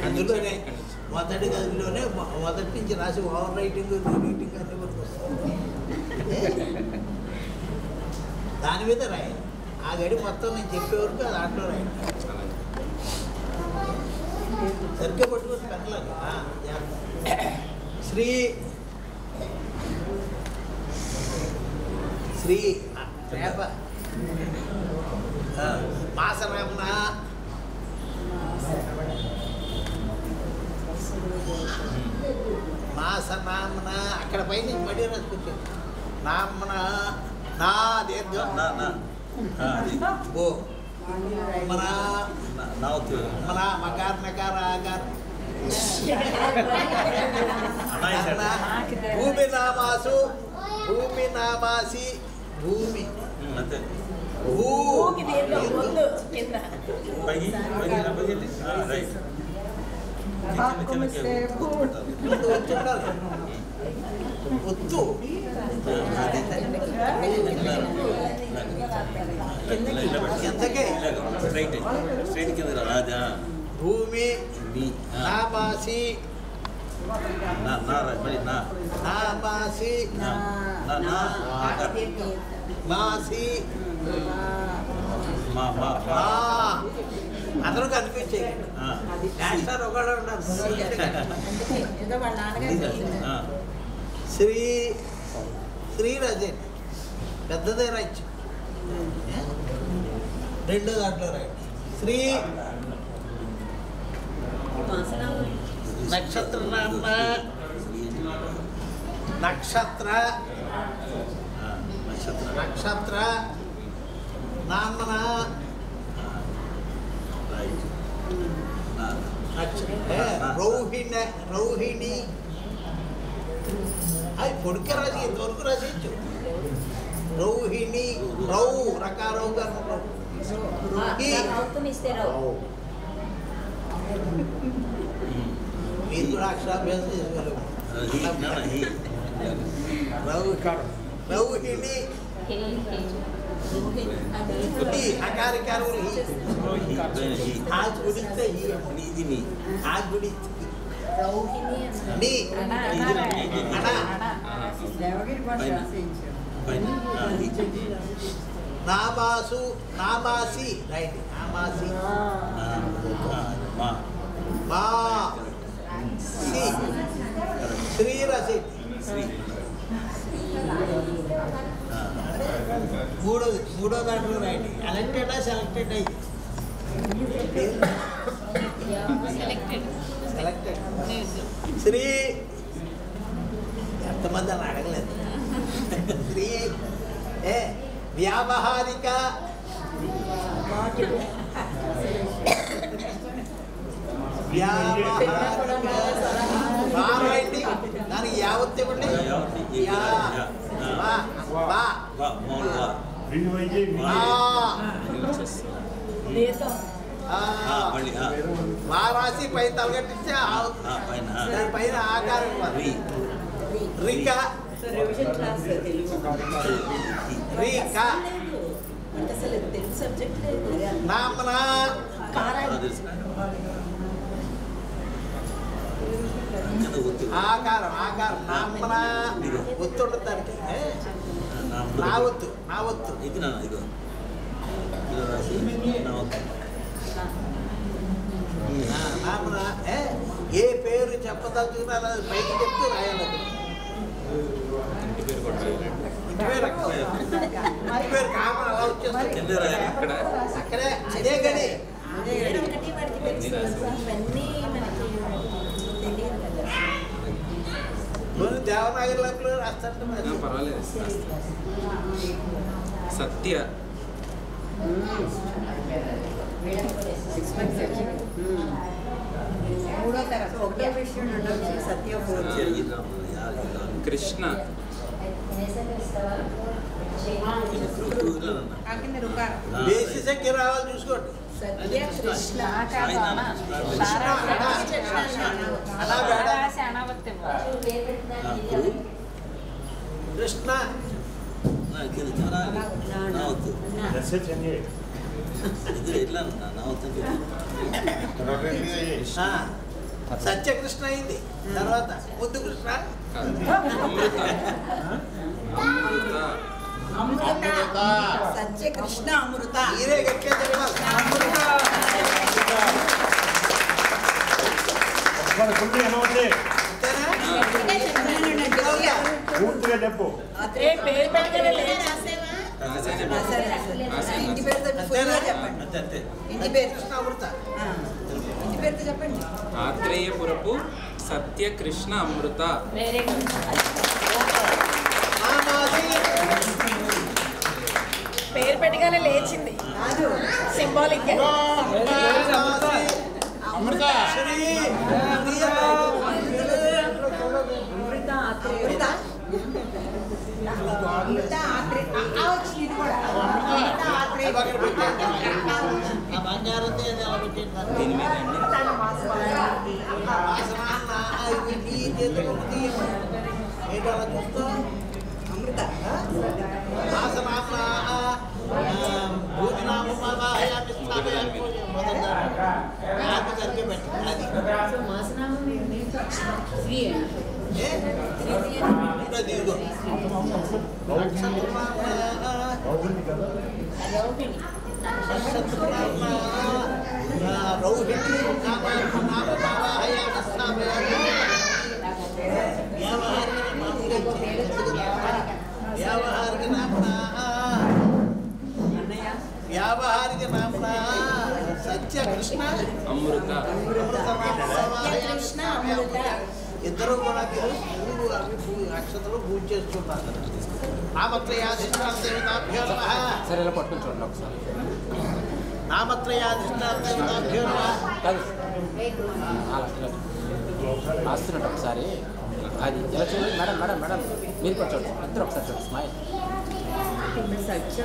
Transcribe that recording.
అందులోనే మొదటి గదిలోనే మొదటి నుంచి రాసి ఓవర్ రైటింగ్ రీడింగ్ అన్ని వరకు వస్తుంది. దాని మీద రాయాలి. ఆ గడి మొత్తం నేను చెప్పే వరకు దాంట్లో రాయాలి. సరిగ్గా పట్టుకొని పెట్టలేదు. శ్రీ శ్రీ రేప మాసరామన మాసనామన అక్కడ పైన మడి రాసుకుంటాం. నామన నా దీర్ఘం ఓ మన మన మకార్ నకార ఆకార్ భూమి నామాసు భూమి నామాసి భూమి ఒత్తు భూమి నామాసి నామాసి మాసి అందరూ కనిపించాయి. యాక్టర్ ఒకడే ఉన్నారు. శ్రీ శ్రీరాజన్ పెద్దదే రాయచ్చు. రెండో దాంట్లో రాయండి. శ్రీ నక్షత్ర నామ నక్షత్ర నక్షత్ర నామన రౌహిణి అది పొడిక రాసి ఇంతవరకు రాసేయచ్చు. రౌహిణి రౌ రకారవు గారు మీరు కూడా అక్షరాభ్యాసం చేసుకోగలరు. రౌహిణి అకారికారు आज गुड़िते ही नीदिनी आज गुड़िते नी अना नामासु नामासी राइट नामासी मा सी श्री रसी श्री మూడో దాంట్లో రాయండి. ఎలక్టెడా సెలెక్టెడ్ అయ్యి సెలెక్టెడ్ శ్రీ ఎంతమంది అని అడగలేదు. శ్రీ వ్యావహారిక రాయండి. దానికి యావత్ ఇవ్వండి. రాసి పై తలగట్టించే దాని పైన ఆకారం రికా రికా నామన ఆకారం ఆకారం నామన ఒత్తుండదు దానికి. నా ఒత్తు నా ఒత్తు ఇది నామన ఏ పేరు చెప్పదలుచుకున్నా అది పైకి చెప్తూ రాయాలి. ఇంటి పేరు కామన్ అలా వచ్చేస్తుంది. అక్కడే అదే గడి దేవనాగరిలో రాస్తారు. పర్వాలేదు. సత్య కృష్ణ బేసి సంఖ్య రావాలి చూసుకోండి. కృష్ణ సత్యకృష్ణ అయింది తర్వాత ముద్దు కృష్ణ సత్యకృష్ణ అమృత మీరే గట్టిగా చెప్పాలి పూర్తిగా చెప్పు ఇంటి పేరుతో చెప్పండి ఇంటి పేరు కృష్ణ అమృత ఇంటి పేరుతో చెప్పండి ఆత్రేయపురపు సత్యకృష్ణ అమృత. పేరు పెట్టగానే లేచింది సింబాలిక్ అమృత శ్రీ దీని మీద అండి వ్యావహారిక నామన సత్యకృష్ణ అమృత. ఇద్దరు కూడా మీరు అక్షతలు పూజ చేస్తున్నారు కదా. నామత్రయాధిష్టాభ్యో నమః. సరే ఇలా పట్టుకొని చూడండి ఒకసారి. నామత్రయాధిష్టాభ్యో నమః. వస్తున్నట్టు ఒకసారి అది ఇలా చూడండి మేడం మేడం మేడం మీరు కూడా చూడండి ఇద్దరు ఒకసారి చూడండి స్మైల్. సత్య